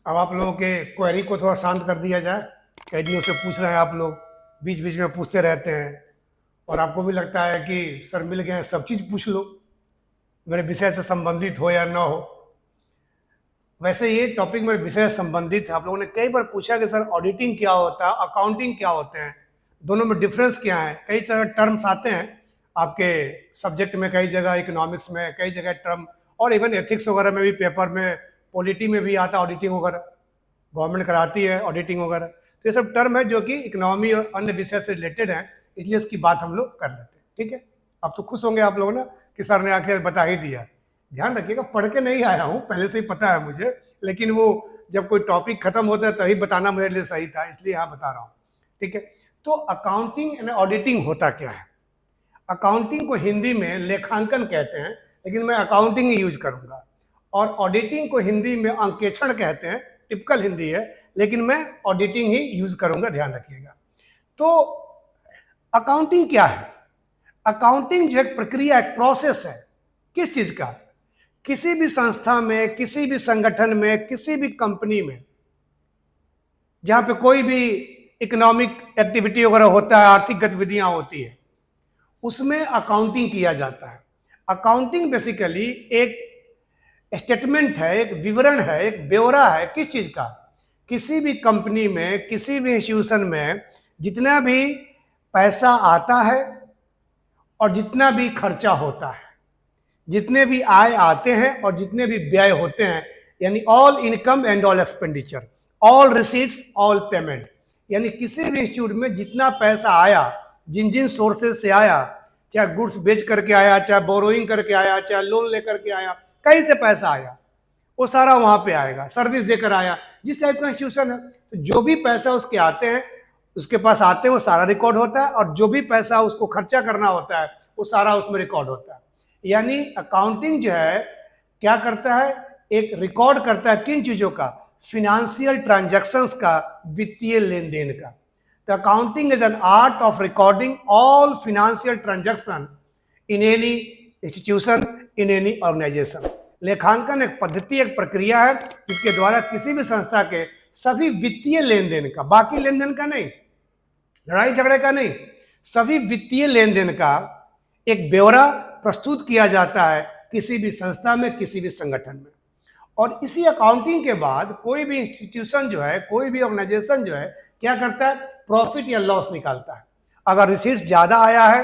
अब आप लोगों के क्वेरी को थोड़ा शांत कर दिया जाए। कई दिनों से पूछ रहे हैं आप लोग, बीच बीच में पूछते रहते हैं और आपको भी लगता है कि सर मिल गए हैं, सब चीज़ पूछ लो, मेरे विषय से संबंधित हो या ना हो। वैसे ये टॉपिक मेरे विषय से संबंधित है। आप लोगों ने कई बार पूछा कि सर ऑडिटिंग क्या होता है, अकाउंटिंग क्या होते हैं, दोनों में डिफरेंस क्या है। कई तरह टर्म्स आते हैं आपके सब्जेक्ट में, कई जगह इकोनॉमिक्स में, कई जगह टर्म, और इवन एथिक्स वगैरह में भी, पेपर में, पॉलिटी में भी आता है ऑडिटिंग वगैरह, गवर्नमेंट कराती है ऑडिटिंग वगैरह। तो ये सब टर्म है जो कि इकोनॉमी और अन्य विषय से रिलेटेड है, इसलिए इसकी बात हम लोग कर लेते हैं। ठीक है, अब तो खुश होंगे आप लोग ना कि सर ने आके बता ही दिया। ध्यान रखिएगा, पढ़ के नहीं आया हूँ, पहले से ही पता है मुझे, लेकिन वो जब कोई टॉपिक खत्म होता है तभी बताना मेरे लिए सही था, इसलिए यहाँ बता रहा हूँ। ठीक है, तो अकाउंटिंग एंड ऑडिटिंग होता क्या है। अकाउंटिंग को हिंदी में लेखांकन कहते हैं, लेकिन मैं अकाउंटिंग ही यूज करूंगा। और ऑडिटिंग को हिंदी में अंकेक्षण कहते हैं, टिपिकल हिंदी है, लेकिन मैं ऑडिटिंग ही यूज करूंगा, ध्यान रखिएगा। तो अकाउंटिंग क्या है। अकाउंटिंग जो एक प्रक्रिया, एक प्रोसेस है। किस चीज का। किसी भी संस्था में, किसी भी संगठन में, किसी भी कंपनी में जहां पे कोई भी इकोनॉमिक एक्टिविटी वगैरह होता है, आर्थिक गतिविधियां होती है, उसमें अकाउंटिंग किया जाता है। अकाउंटिंग बेसिकली एक स्टेटमेंट है, एक विवरण है, एक ब्यौरा है। किस चीज का। किसी भी कंपनी में, किसी भी इंस्टीट्यूशन में जितना भी पैसा आता है और जितना भी खर्चा होता है, जितने भी आय आते हैं और जितने भी व्यय होते हैं, यानी all income and all expenditure, all receipts all payment, यानी किसी भी इंस्टीट्यूट में जितना पैसा आया, जिन जिन सोर्सेज से आया, चाहे गुड्स बेच करके आया, चाहे बोरोइंग करके आया, चाहे लोन लेकर के आया, कहीं से पैसा आया, वो सारा वहां पे आएगा। सर्विस देकर आया, जिस टाइप का इंस्टीट्यूशन है, तो जो भी पैसा उसके आते हैं, उसके पास आते हैं, वो सारा रिकॉर्ड होता है, और जो भी पैसा उसको खर्चा करना होता है वो सारा उसमें रिकॉर्ड होता है। यानी अकाउंटिंग जो है क्या करता है, एक रिकॉर्ड करता है किन चीजों का, फिनेंशियल ट्रांजैक्शंस का, वित्तीय लेन देन का। तो accounting is an art of recording all financial transaction in any institution, in any organization. लेखांकन एक पद्धति, एक प्रक्रिया है जिसके द्वारा किसी भी संस्था के सभी वित्तीय लेन देन का, बाकी लेन देन का नहीं, लड़ाई झगड़े का नहीं, सभी वित्तीय लेन देन का एक ब्यौरा प्रस्तुत किया जाता है किसी भी संस्था में, किसी भी संगठन में। और इसी अकाउंटिंग के बाद कोई भी इंस्टीट्यूशन जो है, कोई भी ऑर्गेनाइजेशन जो है, क्या करता है, प्रॉफिट या लॉस निकालता है। अगर रिसीट्स ज्यादा आया है,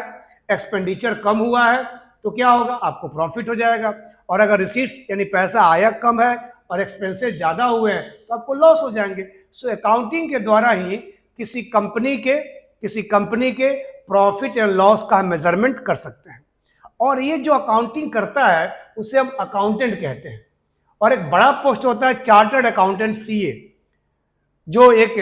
एक्सपेंडिचर कम हुआ है, तो क्या होगा, आपको प्रॉफिट हो जाएगा। और अगर रिसीट्स यानी पैसा आया कम है और एक्सपेंसेस ज्यादा हुए हैं, तो आपको लॉस हो जाएंगे। सो अकाउंटिंग के द्वारा ही किसी कंपनी के प्रॉफिट एंड लॉस का मेजरमेंट कर सकते हैं। और ये जो अकाउंटिंग करता है उसे हम अकाउंटेंट कहते हैं। और एक बड़ा पोस्ट होता है चार्टर्ड अकाउंटेंट, सीए, जो एक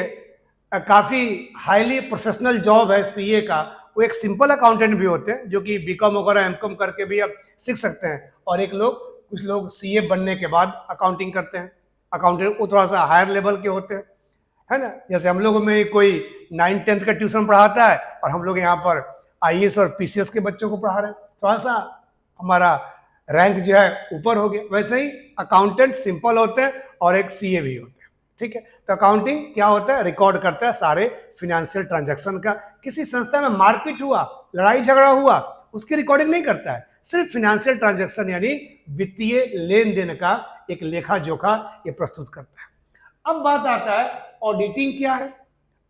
काफी हाईली प्रोफेशनल जॉब है सीए का। वो एक सिंपल अकाउंटेंट भी होते हैं जो कि बीकॉम वगैरह एमकॉम करके भी आप सीख सकते हैं, और कुछ लोग सीए बनने के बाद अकाउंटिंग करते हैं। अकाउंटेंट वो थोड़ा सा हायर लेवल के होते हैं, है ना। जैसे हम लोगों में कोई 9th-10th का ट्यूशन पढ़ाता है और हम लोग यहाँ पर आईएएस और पीसीएस के बच्चों को पढ़ा रहे हैं, थोड़ा सा हमारा रैंक जो है ऊपर हो गया। वैसे ही अकाउंटेंट सिंपल होते हैं और एक सीए भी होते हैं। ठीक है, तो अकाउंटिंग क्या होता है, रिकॉर्ड करता है सारे फिनेंशियल ट्रांजैक्शन का। किसी संस्था में मारपीट हुआ, लड़ाई झगड़ा हुआ, उसकी रिकॉर्डिंग नहीं करता है, सिर्फ फिनेंशियल ट्रांजैक्शन यानी वित्तीय लेन देन का एक लेखा जोखा ये प्रस्तुत करता है। अब बात आता है ऑडिटिंग क्या है,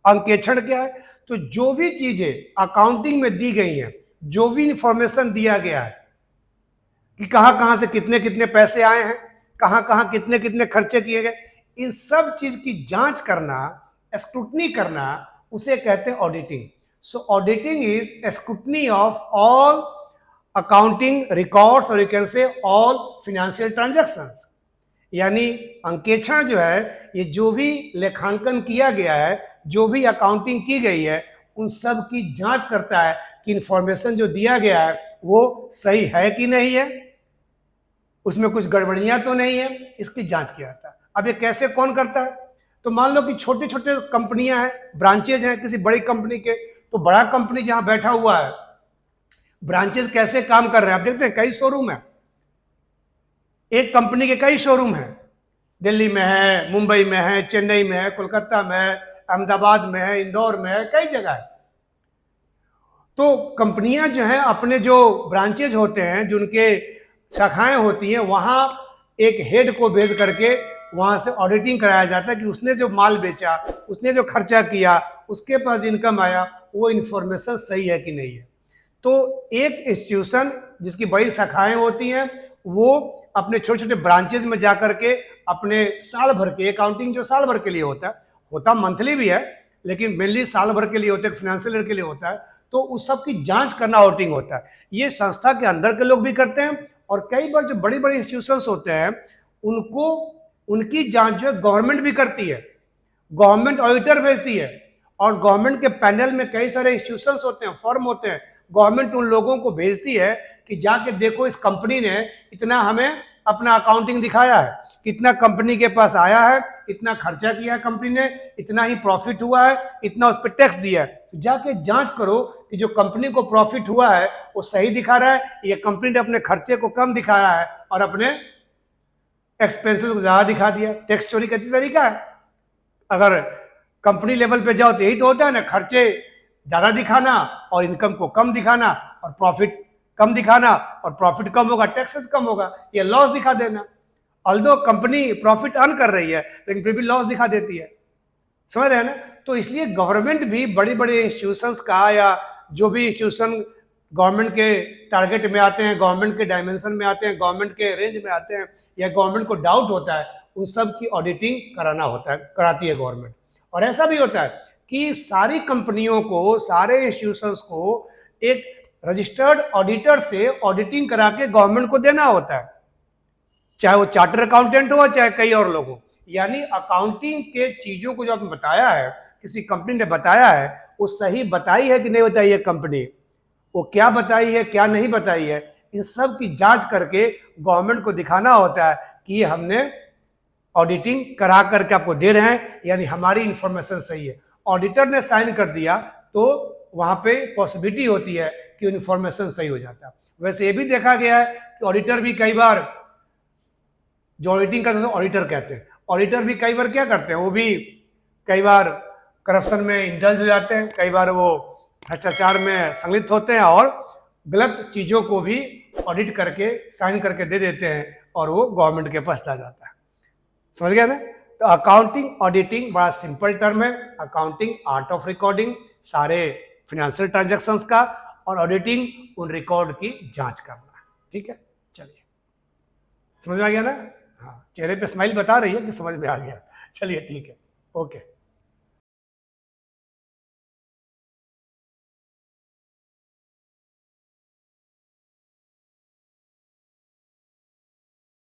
अंकेक्षण क्या है। तो जो भी चीजें अकाउंटिंग में दी गई हैं, जो भी इंफॉर्मेशन दिया गया है कि कहां कहां से कितने कितने पैसे आए हैं, कहां कहां कितने कितने खर्चे किए गए, इन सब चीज की जांच करना, स्क्रूटनी करना, उसे कहते हैं auditing. So auditing is scrutiny of all accounting records, और you can say all financial transactions. यानी अंकेक्षण जो है, ये जो भी लेखांकन किया गया है, जो भी अकाउंटिंग की गई है, उन सब की जांच करता है कि इंफॉर्मेशन जो दिया गया है वो सही है कि नहीं है, उसमें कुछ गड़बड़ियां तो नहीं है, इसकी जांच किया जाता है। अब ये कैसे कौन करता है, तो मान लो कि छोटे छोटे कंपनियां हैं, ब्रांचेज हैं किसी बड़ी कंपनी के, तो बड़ा कंपनी जहां बैठा हुआ है, ब्रांचेज कैसे काम कर रहे हैं आप देखते हैं, कई शोरूम है, एक कंपनी के कई शोरूम है, दिल्ली में है, मुंबई में है, चेन्नई में है, कोलकाता में है, अहमदाबाद में है, इंदौर में है, कई जगह है। तो कंपनियां जो हैं अपने जो ब्रांचेज होते हैं, जो उनके शाखाएं होती हैं, वहां एक हेड को भेज करके वहां से ऑडिटिंग कराया जाता है कि उसने जो माल बेचा, उसने जो खर्चा किया, उसके पास इनकम आया, वो इंफॉर्मेशन सही है कि नहीं है। तो एक इंस्टीट्यूशन जिसकी बड़ी शाखाएं होती हैं, वो अपने छोटे छोटे ब्रांचेज में जाकर के अपने साल भर के अकाउंटिंग, जो साल भर के लिए होता मंथली भी है, लेकिन मेनली साल भर के लिए होता है, फाइनेंशियल ईयर के लिए होता है। तो उस सब की जांच करना ऑडिटिंग होता है। ये संस्था के अंदर के लोग भी करते हैं, और कई बार जो बड़ी बड़ी इंस्टीट्यूशंस होते हैं उनको उनकी जांच जो है गवर्नमेंट भी करती है, गवर्नमेंट ऑडिटर भेजती है, और गवर्नमेंट के पैनल में कई सारे इंस्टीट्यूशंस होते हैं, फर्म होते हैं। गवर्नमेंट उन लोगों को भेजती है कि जाके देखो इस कंपनी ने इतना हमें अपना अकाउंटिंग दिखाया है, कितना कंपनी के पास आया है, इतना खर्चा किया है कंपनी ने, इतना ही प्रॉफिट हुआ है, इतना उस पर टैक्स दिया है। तो जाके जांच करो कि जो कंपनी को प्रॉफिट हुआ है वो सही दिखा रहा है, ये कंपनी ने अपने खर्चे को कम दिखाया है और अपने एक्सपेंसेस को ज्यादा दिखा दिया। टैक्स चोरी का तरीका है। अगर कंपनी लेवल पे जाओ तो यही तो होता है ना, खर्चे ज्यादा दिखाना और इनकम को कम दिखाना, और प्रॉफिट कम दिखाना, और प्रॉफिट कम होगा टैक्सेस कम होगा, ये लॉस दिखा देना। ऑल्दो कंपनी प्रॉफिट अर्न कर रही है लेकिन फिर भी लॉस दिखा देती है, समझ रहे हैं ना। तो इसलिए गवर्नमेंट भी बड़ी बड़ी इंस्टीट्यूशंस का, या जो भी इंस्टीट्यूशन गवर्नमेंट के टारगेट में आते हैं, गवर्नमेंट के डायमेंशन में आते हैं, गवर्नमेंट के रेंज में आते हैं, या गवर्नमेंट को डाउट होता है, उन सब की ऑडिटिंग कराना होता है, कराती है गवर्नमेंट। और ऐसा भी होता है कि सारी कंपनियों को, सारे इंस्टीट्यूशंस को एक रजिस्टर्ड ऑडिटर से ऑडिटिंग करा के गवर्नमेंट को देना होता है, चाहे वो चार्टर अकाउंटेंट हो चाहे कई और लोग हो। यानी अकाउंटिंग के चीजों को जो आपने बताया है, किसी कंपनी ने बताया है, वो सही बताई है कि नहीं बताई है कंपनी, वो क्या बताई है क्या नहीं बताई है, इन सब की जांच करके गवर्नमेंट को दिखाना होता है कि हमने ऑडिटिंग करा करके आपको दे रहे हैं, यानी हमारी इंफॉर्मेशन सही है। ऑडिटर ने साइन कर दिया तो वहां पे पॉसिबिलिटी होती है कि इंफॉर्मेशन सही हो जाता है। वैसे ये भी देखा गया है कि ऑडिटर भी कई बार, जो ऑडिटिंग करते हैं ऑडिटर कहते हैं, ऑडिटर भी कई बार क्या करते हैं, वो भी कई बार करप्शन में इंडल्ज हो जाते हैं, कई बार वो भ्रष्टाचार में संलिप्त होते हैं और गलत चीजों को भी ऑडिट करके साइन करके दे देते हैं, और वो गवर्नमेंट के पास आ जाता है। समझ गया ना। तो अकाउंटिंग ऑडिटिंग बड़ा सिंपल टर्म है। अकाउंटिंग आर्ट ऑफ रिकॉर्डिंग सारे फाइनेंशियल ट्रांजैक्शंस का, और ऑडिटिंग उन रिकॉर्ड की जांच करना। ठीक है, चलिए समझ में आ गया ना। हाँ, चेहरे पे स्माइल बता रही है कि समझ में आ गया। चलिए ठीक है, ओके।